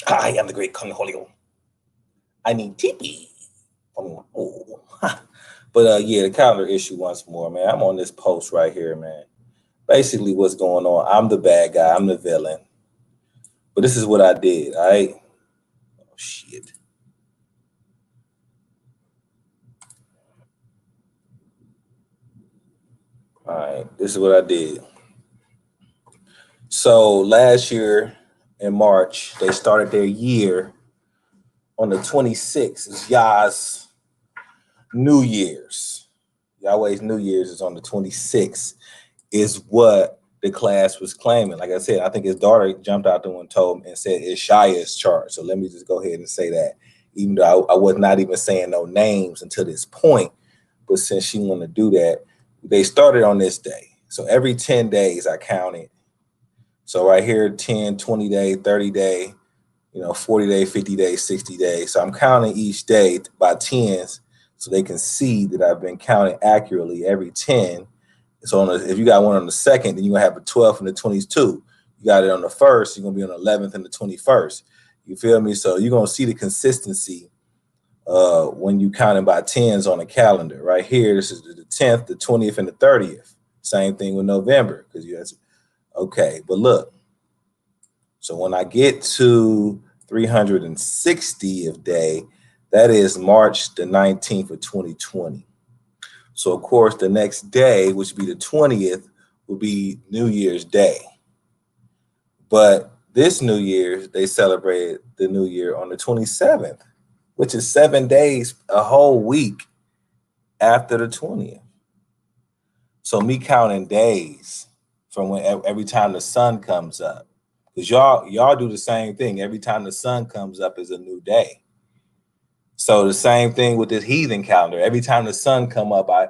I am the great Kung Holio. I need TP. Oh. But yeah, the calendar issue once more, man. I'm on this post right here, man. Basically, what's going on? I'm the bad guy. I'm the villain. But this is what I did. All right. Oh shit. All right. This is what I did. So last year in March, they started their year on the 26th. It's Yah's New Year's. Yahweh's New Year's is on the 26th, is what the class was claiming. Like I said, I think his daughter jumped out there and told me and said it's Shia's chart. So let me just go ahead and say that, even though I was not even saying no names until this point. But since she wanted to do that, they started on this day. So every 10 days I counted. So right here, 10, 20 day, 30 day, 40 day, 50 days, 60 days. So I'm counting each day by tens so they can see that I've been counting accurately every 10. So if you got one on the second, then you're going to have a 12th and the 22. You got it on the first, you're going to be on the 11th and the 21st. You feel me? So you're going to see the consistency when you counting by tens on the calendar. Right here, this is the 10th, the 20th, and the 30th. Same thing with November, because you have okay. But look, so when I get to 360th day, that is March the 19th of 2020. So of course, the next day, which would be the 20th, would be New Year's Day. But this New Year's, they celebrated the New Year on the 27th, which is 7 days, a whole week after the 20th. So me counting days from when every time the sun comes up, because y'all do the same thing. Every time the sun comes up is a new day. So the same thing with this heathen calendar. Every time the sun come up, I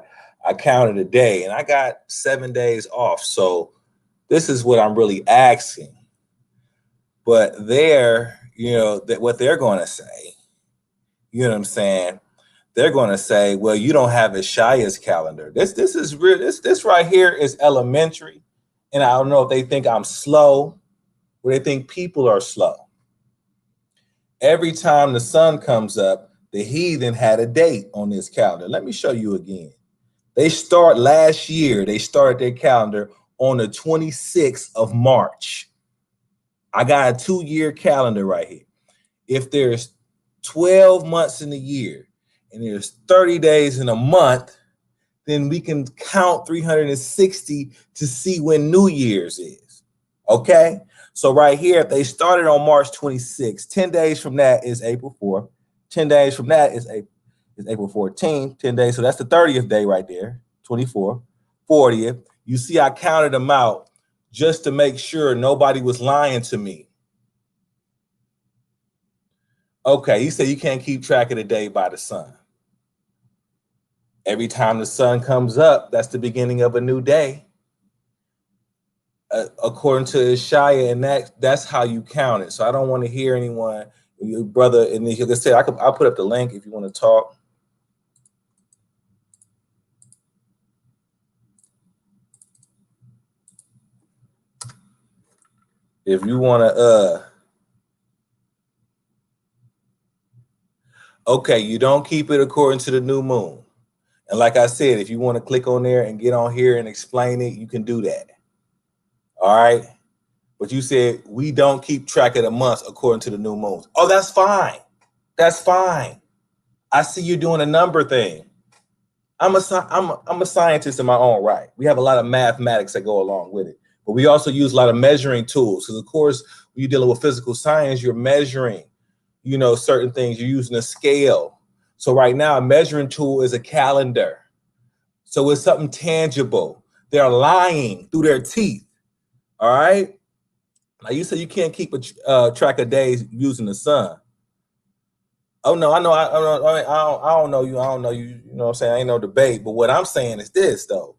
counted a day, and I got 7 days off. So this is what I'm really asking. But what they're going to say, you know what I'm saying? They're going to say, well, you don't have Ishiah's calendar. This is real. This right here is elementary. And I don't know if they think I'm slow or they think people are slow. Every time the sun comes up, the heathen had a date on this calendar. Let me show you again. They started their calendar on the 26th of March. I got a 2-year calendar right here. If there's 12 months in a year and there's 30 days in a month, then we can count 360 to see when New Year's is. Okay? So right here, if they started on March 26th, 10 days from that is April 4th. 10 days from that is April 14th. 10 days. So that's the 30th day right there. 24th, 40th. You see, I counted them out just to make sure nobody was lying to me. Okay, you say you can't keep track of the day by the sun. Every time the sun comes up, that's the beginning of a new day. According to Ishaya, and that's how you count it. So I don't want to hear anyone, your brother, and like I said, I'll put up the link if you want to talk. If you want to, okay, you don't keep it according to the new moon. And like I said, if you want to click on there and get on here and explain it, you can do that. All right. But you said we don't keep track of the months according to the new moons. Oh, that's fine. That's fine. I see you doing a number thing. I'm a scientist in my own right. We have a lot of mathematics that go along with it, but we also use a lot of measuring tools. Because of course, when you're dealing with physical science, you're measuring, certain things. You're using a scale. So right now, a measuring tool is a calendar. So it's something tangible. They're lying through their teeth. All right. Now you say you can't keep a track of days using the sun. Oh no, I know. I don't know you. I don't know you. You know what I'm saying? Ain't no debate. But what I'm saying is this though.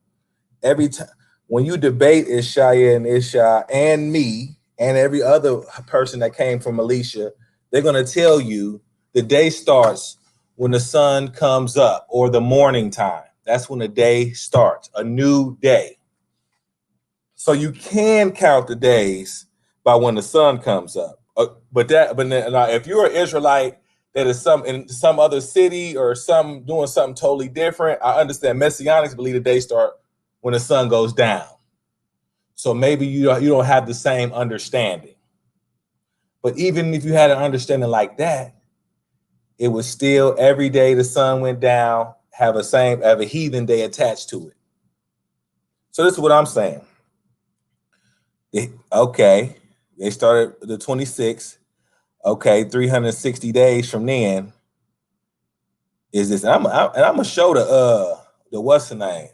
Every time when you debate Ishaya and Isha and me and every other person that came from Alicia, they're gonna tell you the day starts when the sun comes up or the morning time. That's when the day starts, a new day. So you can count the days by when the sun comes up. But then, if you're an Israelite that is in some other city or some doing something totally different, I understand Messianics believe the day start when the sun goes down. So maybe you don't have the same understanding. But even if you had an understanding like that, it was still every day the sun went down, have a heathen day attached to it. So this is what I'm saying. Okay, they started the 26th. Okay, 360 days from then is this. And I'm gonna show the what's the name?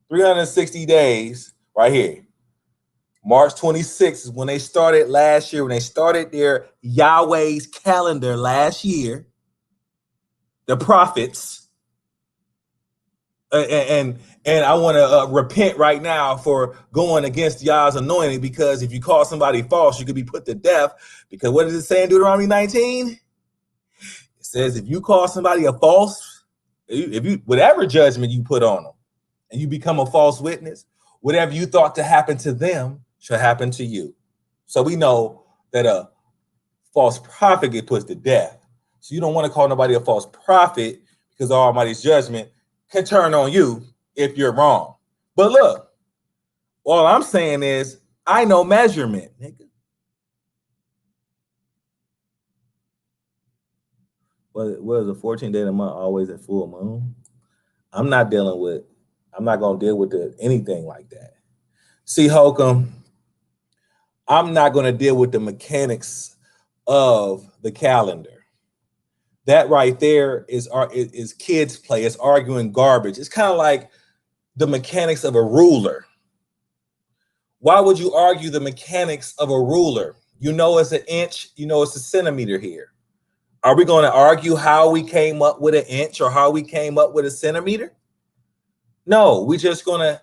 360 days right here. March 26th is when they started last year, when they started their Yahweh's calendar last year, the prophets. And I want to repent right now for going against Yah's anointing, because if you call somebody false, you could be put to death. Because what does it say in Deuteronomy 19? It says if you call somebody a false, if you whatever judgment you put on them, and you become a false witness, whatever you thought to happen to them shall happen to you. So we know that a false prophet gets put to death. So you don't want to call nobody a false prophet, because Almighty's judgment can turn on you if you're wrong. But look, all I'm saying is I know measurement, nigga. What is the 14th day of the month always at full moon? I'm not gonna deal with anything like that. See, Holcomb, I'm not gonna deal with the mechanics of the calendar. That right there is kids play. It's arguing garbage. It's kind of like the mechanics of a ruler. Why would you argue the mechanics of a ruler? You know it's an inch, you know it's a centimeter here. Are we going to argue how we came up with an inch or how we came up with a centimeter? No, we're just going to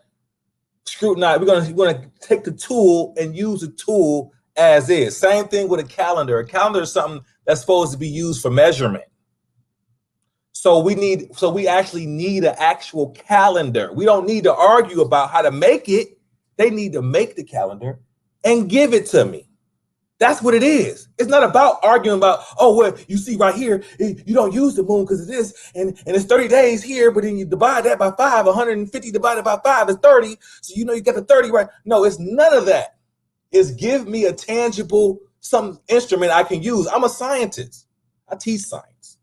scrutinize. We're going to take the tool and use the tool as is. Same thing with a calendar. A calendar is something that's supposed to be used for measurement. So we actually need an actual calendar. We don't need to argue about how to make it. They need to make the calendar and give it to me. That's what it is. It's not about arguing about, oh, well, you see right here, you don't use the moon because of this, and it's 30 days here, but then you divide that by 5, 150 divided by 5 is 30. So you know you got the 30 right. No, it's none of that. It's give me a tangible, some instrument I can use. I'm a scientist. I teach science.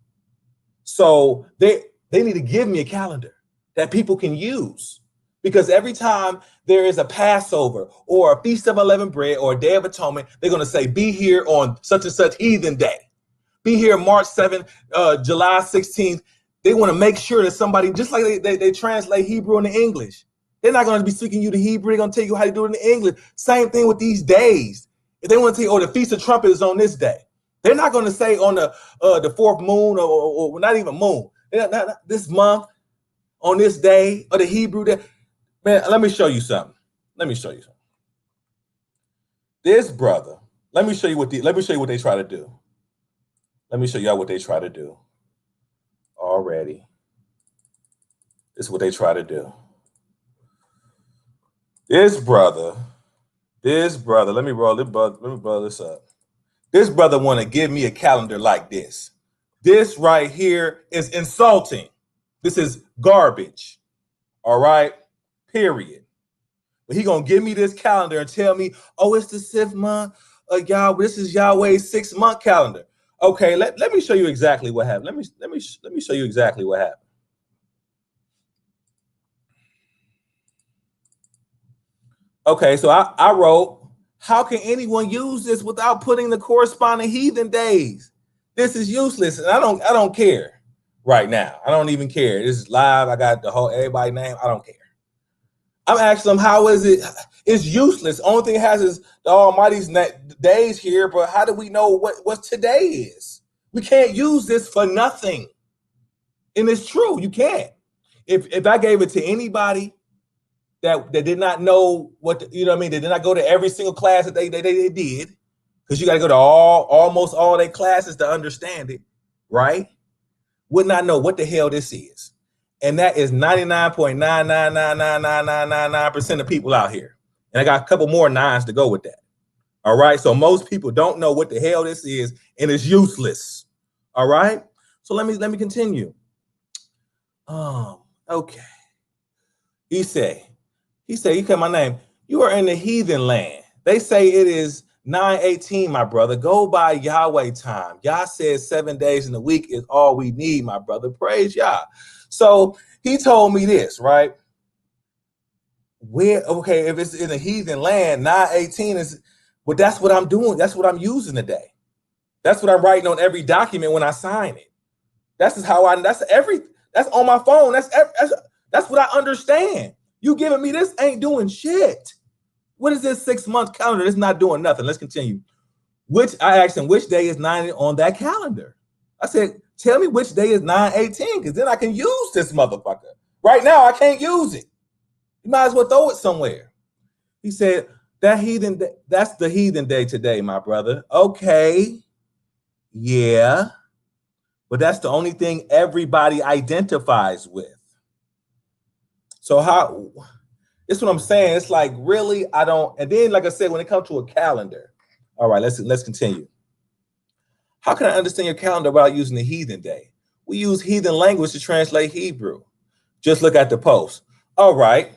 So they need to give me a calendar that people can use. Because every time there is a Passover or a Feast of Unleavened Bread or a Day of Atonement, they're going to say, be here on such and such heathen day. Be here March 7th, July 16th. They want to make sure that somebody, just like they translate Hebrew into English, they're not going to be speaking you the Hebrew. They're going to tell you how to do it in English. Same thing with these days. If they want to tell you, oh, the Feast of Trumpets is on this day. They're not going to say on the fourth moon or not even moon. Not this month, on this day, or the Hebrew day. Man, let me show you something. This brother, let me show you what they try to do. Let me show y'all what they try to do already. This is what they try to do. This brother, let me roll this up. This brother want to give me a calendar like this. This right here is insulting. This is garbage. All right? Period. But he gonna give me this calendar and tell me, oh, it's the 6th month of Yahweh. This is Yahweh's 6-month calendar. Okay, let me show you exactly what happened. Let me show you exactly what happened. Okay, so I wrote, how can anyone use this without putting the corresponding heathen days? This is useless, and I don't care right now. I don't even care. This is live. I got the whole everybody name. I don't care. I'm asking them, how is it? It's useless. Only thing it has is the Almighty's days here, but how do we know what today is? We can't use this for nothing. And it's true, you can't. If I gave it to anybody that did not know what, you know what I mean, they did not go to every single class that they did, because you got to go to almost all their classes to understand it, right? Would not know what the hell this is. And that is 99.9999999% of people out here. And I got a couple more nines to go with that. All right. So most people don't know what the hell this is, and it's useless. All right. So let me continue. Okay. He said, you cut my name. You are in the heathen land. They say it is 9:18, my brother. Go by Yahweh time. Yah says 7 days in the week is all we need, my brother. Praise Yah. So he told me this, right? Okay, if it's in a heathen land, 9:18 is, but that's what I'm doing. That's what I'm using today. That's what I'm writing on every document when I sign it. That's on my phone. That's what I understand. You giving me this ain't doing shit. What is this 6-month calendar? It's not doing nothing. Let's continue. I asked him which day is 9 on that calendar. I said, tell me which day is 9/18, because then I can use this motherfucker. Right now, I can't use it. You might as well throw it somewhere. He said, that's the heathen day today, my brother. Okay. Yeah. But that's the only thing everybody identifies with. So this is what I'm saying. It's like, really, I don't. And then, like I said, when it comes to a calendar, all right, let's continue. How can I understand your calendar without using the heathen day? We use heathen language to translate Hebrew. Just look at the post. All right.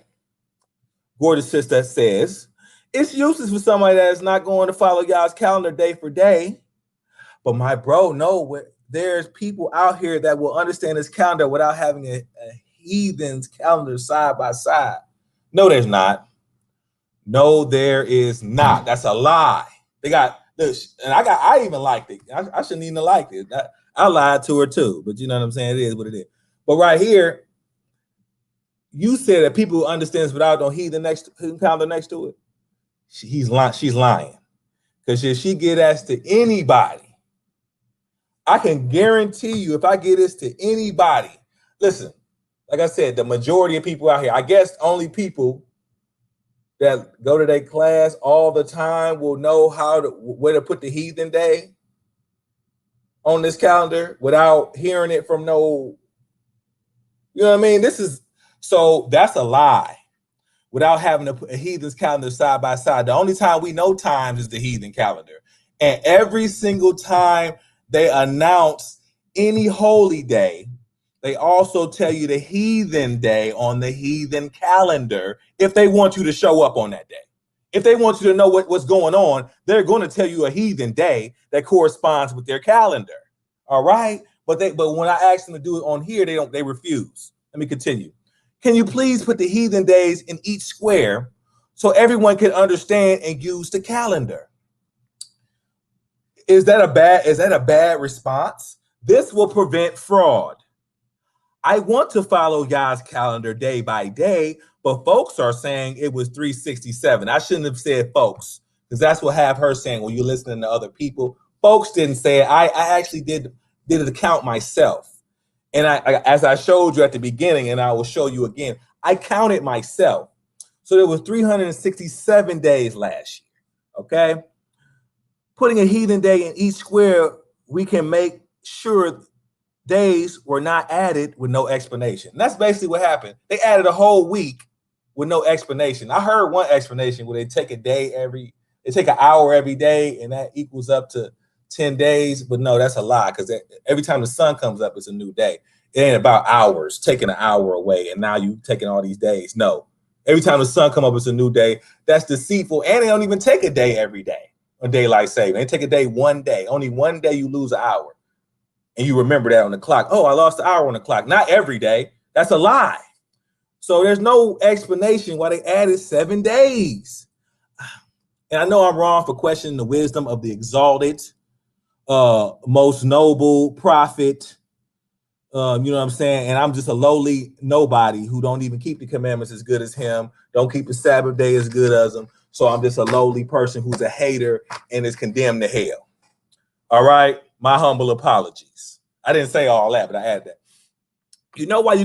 Gorgeous sister says, it's useless for somebody that is not going to follow y'all's calendar day for day. But my bro, no, there's people out here that will understand this calendar without having a heathen's calendar side by side. No, there's not. No, there is not. That's a lie. They got this, and I even liked it. I shouldn't even have liked it. I lied to her too, but you know what I'm saying? It is what it is. But right here, you said that people who understand this without no heathen calendar next to it. She's lying. Because if she get asked to anybody, I can guarantee you, if I get this to anybody, listen, like I said, the majority of people out here, I guess only people that go to their class all the time will know where to put the heathen day on this calendar without hearing it from no, you know what I mean? So that's a lie. Without having a heathen's calendar side by side. The only time we know times is the heathen calendar. And every single time they announce any holy day, they also tell you the heathen day on the heathen calendar if they want you to show up on that day. If they want you to know what's going on, they're going to tell you a heathen day that corresponds with their calendar. All right? But when I ask them to do it on here, they refuse. Let me continue. Can you please put the heathen days in each square so everyone can understand and use the calendar? Is that a bad response? This will prevent fraud. I want to follow Yah's calendar day by day, but folks are saying it was 367. I shouldn't have said folks, because that's what have her saying when you're listening to other people. Folks didn't say it. I actually did the count myself. And as I showed you at the beginning, and I will show you again, I counted myself. So there was 367 days last year, okay? Putting a heathen day in each square, we can make sure days were not added with no explanation. And that's basically what happened. They added a whole week with no explanation. I heard one explanation where they take an hour every day, and that equals up to 10 days, but no, that's a lie, because every time the sun comes up, it's a new day. It ain't about hours, taking an hour away, and now you taking all these days. No, every time the sun come up, it's a new day. That's deceitful, and they don't even take a day every day on daylight saving. They take a day one day. Only one day you lose an hour, and you remember that on the clock. Oh, I lost an hour on the clock. Not every day. That's a lie. So there's no explanation why they added 7 days. And I know I'm wrong for questioning the wisdom of the exalted, most noble prophet, you know what I'm saying? And I'm just a lowly nobody who don't even keep the commandments as good as him, don't keep the Sabbath day as good as him. So I'm just a lowly person who's a hater and is condemned to hell. All right, my humble apologies. I didn't say all that, but I added that. You know why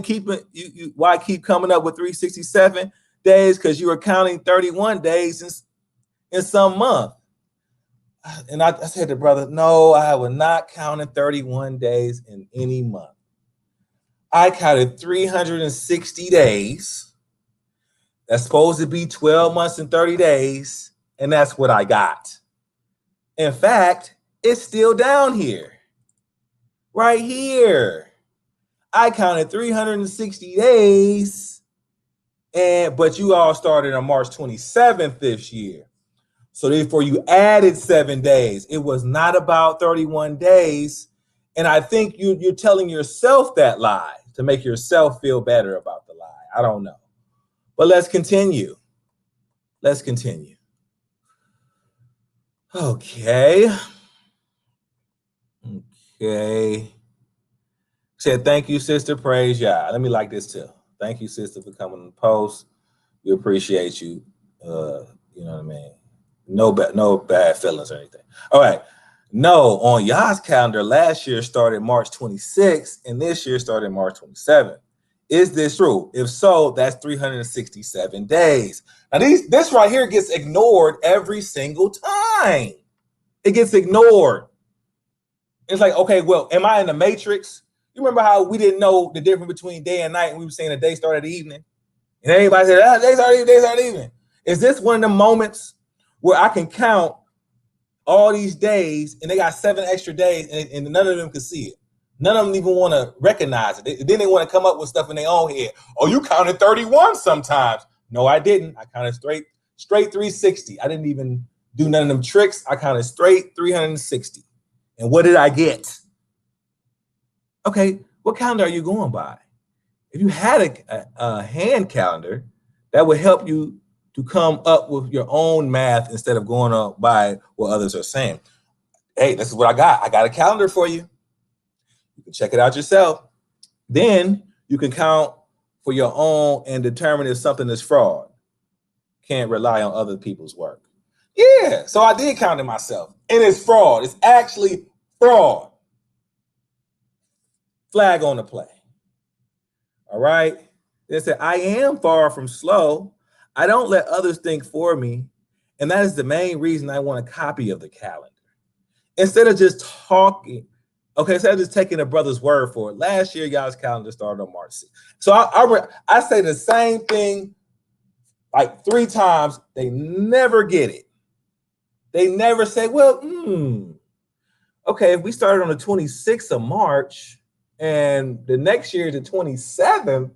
why I keep coming up with 367 days? Because you were counting 31 days in some month. And I said to brother, no, I will not count 31 days in any month. I counted 360 days. That's supposed to be 12 months and 30 days. And that's what I got. In fact, it's still down here. Right here. I counted 360 days, but you all started on March 27th this year. So therefore, you added 7 days. It was not about 31 days. And I think you're telling yourself that lie to make yourself feel better about the lie. I don't know. But let's continue. Let's continue. Okay. Okay. Said, thank you, sister. Praise Yah. Let me like this too. Thank you, sister, for coming to the post. We appreciate you. You know what I mean? No bad feelings or anything. All right. No, on Yah's calendar, last year started March 26th, and this year started March 27th. Is this true? If so, that's 367 days. Now, this right here gets ignored every single time. It gets ignored. It's like, okay, well, am I in the Matrix? You remember how we didn't know the difference between day and night, and we were saying the day started the evening? And everybody said, day started evening. Is this one of the moments where I can count all these days, and they got 7 extra days, and none of them can see it? None of them even want to recognize it. Then they want to come up with stuff in their own head. Oh, you counted 31 sometimes. No, I didn't. I counted straight 360. I didn't even do none of them tricks. I counted straight 360. And what did I get? Okay, what calendar are you going by? If you had a hand calendar, that would help you to come up with your own math instead of going up by what others are saying. Hey, this is what I got. I got a calendar for you. You can check it out yourself. Then you can count for your own and determine if something is fraud. Can't rely on other people's work. Yeah, so I did count it myself. And it's fraud. It's actually fraud. Flag on the play. All right. They said, I am far from slow. I don't let others think for me. And that is the main reason I want a copy of the calendar. Instead of just talking, okay, instead of just taking a brother's word for it. Last year, y'all's calendar started on March 6th. So I say the same thing like 3 times. They never get it. They never say, well, okay, if we started on the 26th of March and the next year, the 27th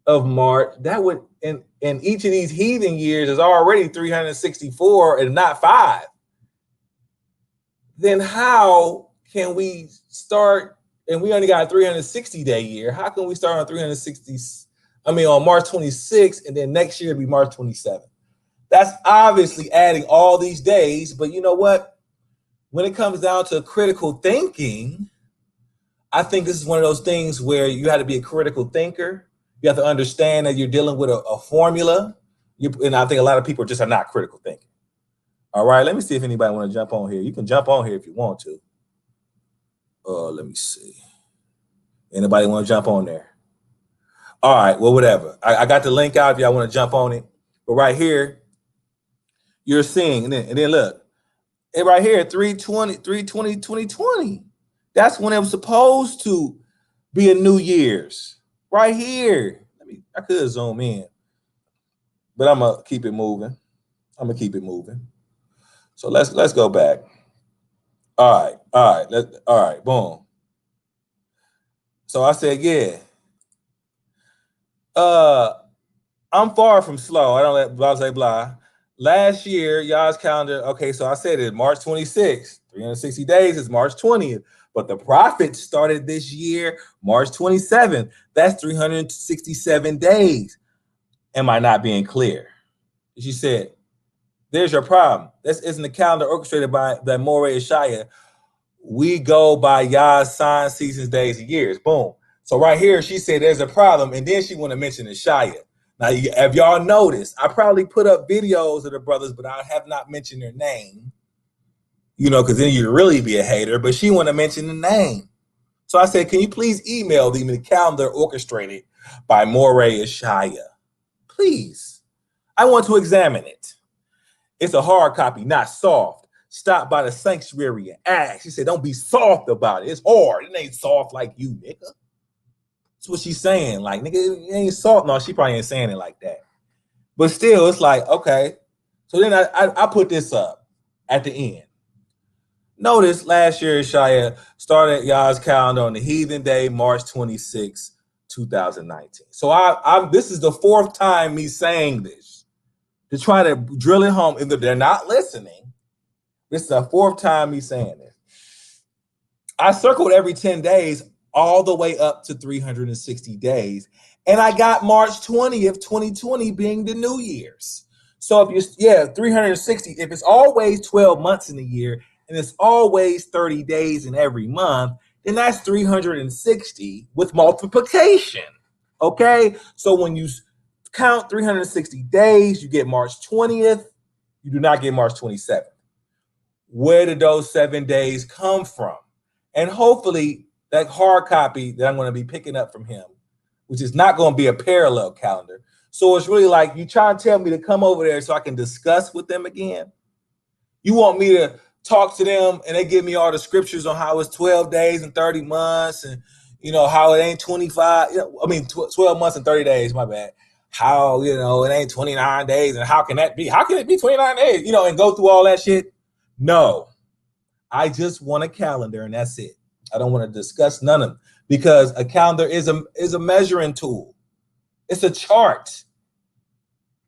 of March, that would, in each of these heathen years is already 364 and not 5. Then how can we start, and we only got a 360 day year, how can we start on March 26th and then next year it'll be March 27th? That's obviously adding all these days, but you know what? When it comes down to critical thinking, I think this is one of those things where you have to be a critical thinker. You have to understand that you're dealing with a formula. And I think a lot of people just are not critical thinking. All right, let me see if anybody want to jump on here. You can jump on here if you want to. Let me see. Anybody want to jump on there? All right, well, whatever. I got the link out if y'all want to jump on it. But right here, you're seeing, and then look, and right here, 3/20/2020. That's when it was supposed to be a New Year's. Right here. I could zoom in, but I'm gonna keep it moving. So let's go back. All right, boom. So I said, yeah. I'm far from slow. I don't let blah say blah. Last year, y'all's calendar. Okay, so I said it March 26th. 360 days is March 20th. But the prophet started this year March 27th. That's 367 days. Am I not being clear? She said, there's your problem. This isn't the calendar orchestrated by the Moreh Yeshaya. We go by Yah's signs, seasons, days, and years. Boom. So right here, she said there's a problem. And then she want to mention Yeshaya. Now, if y'all noticed, I probably put up videos of the brothers, but I have not mentioned their name. Because then you'd really be a hater. But she want to mention the name. So I said, can you please email them the calendar orchestrated by Moreh Yeshaya? Please. I want to examine it. It's a hard copy, not soft. Stop by the sanctuary and ask. She said, don't be soft about it. It's hard. It ain't soft like you, nigga. That's what she's saying. Like, nigga, it ain't soft. No, she probably ain't saying it like that. But still, it's like, okay. So then I put this up at the end. Notice last year, Shia started y'all's calendar on the heathen day, March 26, 2019. So this is the fourth time me saying this to try to drill it home. If they're not listening, this is the fourth time me saying this. I circled every 10 days all the way up to 360 days. And I got March 20th, 2020 being the New Year's. So if you're, 360, if it's always 12 months in a year and it's always 30 days in every month, then that's 360 with multiplication. Okay? So when you count 360 days, you get March 20th. You do not get March 27th. Where did those 7 days come from? And hopefully that hard copy that I'm going to be picking up from him, which is not going to be a parallel calendar. So it's really like you try and tell me to come over there so I can discuss with them again. You want me to talk to them and they give me all the scriptures on how it's 12 days and 30 months and, how it ain't 25, 12 months and 30 days, my bad. How, it ain't 29 days and how can that be? How can it be 29 days, and go through all that shit? No. I just want a calendar and that's it. I don't want to discuss none of them because a calendar is a measuring tool. It's a chart.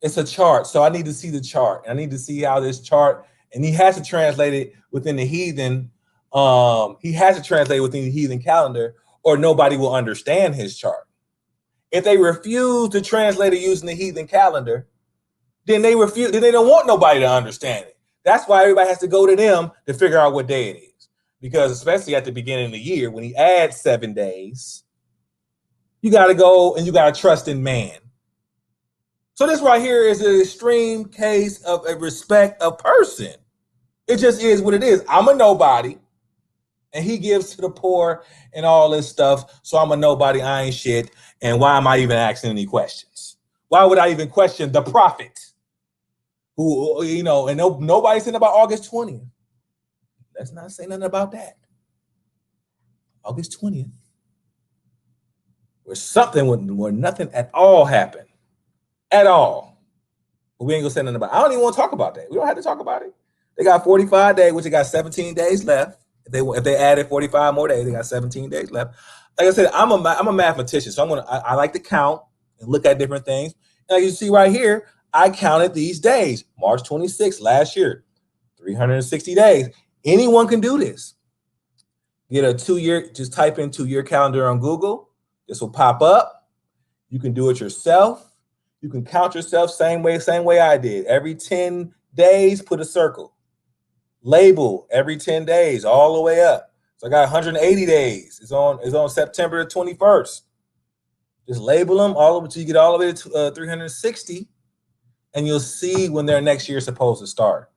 It's a chart. So I need to see the chart. I need to see how this chart, and he has to translate it within the heathen. He has to translate it within the heathen calendar or nobody will understand his chart. If they refuse to translate it using the heathen calendar, then they don't want nobody to understand it. That's why everybody has to go to them to figure out what day it is. Because especially at the beginning of the year, when he adds 7 days, you got to go and you got to trust in man. So this right here is an extreme case of a respect of person. It just is what it is. I'm a nobody, and he gives to the poor and all this stuff. So I'm a nobody. I ain't shit. And why am I even asking any questions? Why would I even question the prophet? Who, and nobody's saying about August 20th. Let's not say nothing about that. August 20th. Where nothing at all happened. At all. But we ain't gonna say nothing about it. I don't even want to talk about that. We don't have to talk about it. They got 45 days, which they got 17 days left. If they added 45 more days, they got 17 days left. Like I said, I'm a mathematician, so I like to count and look at different things. And like you see right here, I counted these days. March 26th last year, 360 days. Anyone can do this. Get a 2-year, just type in 2-year calendar on Google. This will pop up. You can do it yourself. You can count yourself same way I did. Every 10 days, put a circle. Label every 10 days all the way up. So I got 180 days. It's on September the 21st. Just label them all over till you get all the way to 360, and you'll see when their next year is supposed to start.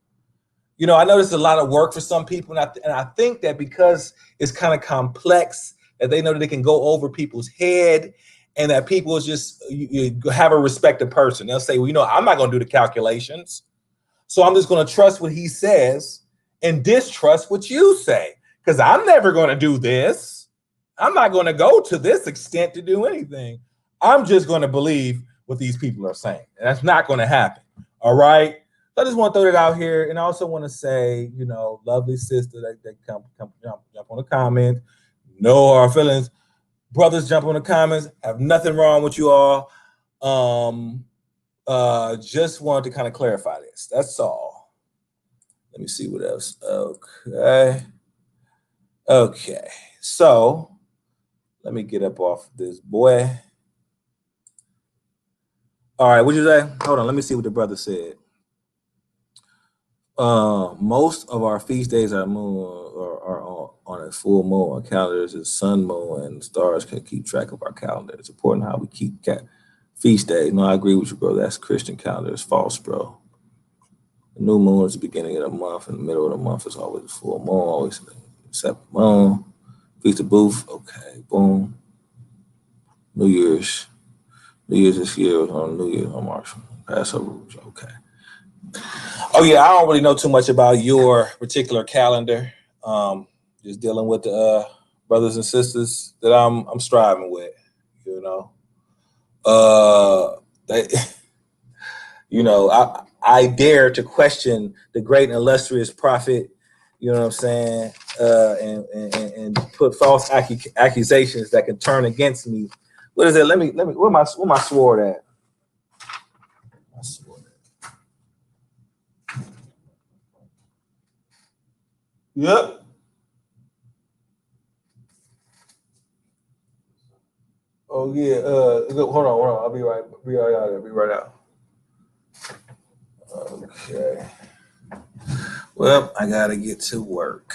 I know this is a lot of work for some people, and I think that because it's kind of complex, that they know that they can go over people's head, and that people just you have a respected person. They'll say, well, I'm not going to do the calculations, so I'm just going to trust what he says and distrust what you say, because I'm never going to do this. I'm not going to go to this extent to do anything. I'm just going to believe what these people are saying, and that's not going to happen. All right. So I just want to throw that out here, and I also want to say, lovely sister that come jump on the comments. No hard feelings. Brothers jump on the comments. Have nothing wrong with you all. Just wanted to kind of clarify this. That's all. Let me see what else. Okay. So let me get up off this boy. All right. What'd you say? Hold on. Let me see what the brother said. Most of our feast days are on a full moon. Our calendars is sun, moon, and stars can keep track of our calendar. It's important how we keep feast days. No, I agree with you, bro. That's Christian calendar. It's false, bro. The new moon is the beginning of the month, and the middle of the month is always a full moon, always except moon. Feast of Booth. Okay, boom. New Year's this year was on New Year's on March. Passover. Okay. Oh yeah, I don't really know too much about your particular calendar. Just dealing with the brothers and sisters that I'm striving with. I dare to question the great and illustrious prophet You know what I'm saying? And put false accusations that can turn against me. What is it? Let me. Where my sword at? My sword. Yep. Oh yeah. Hold on. I'll be right. Be right out. Be right out. Okay. Well, I gotta get to work.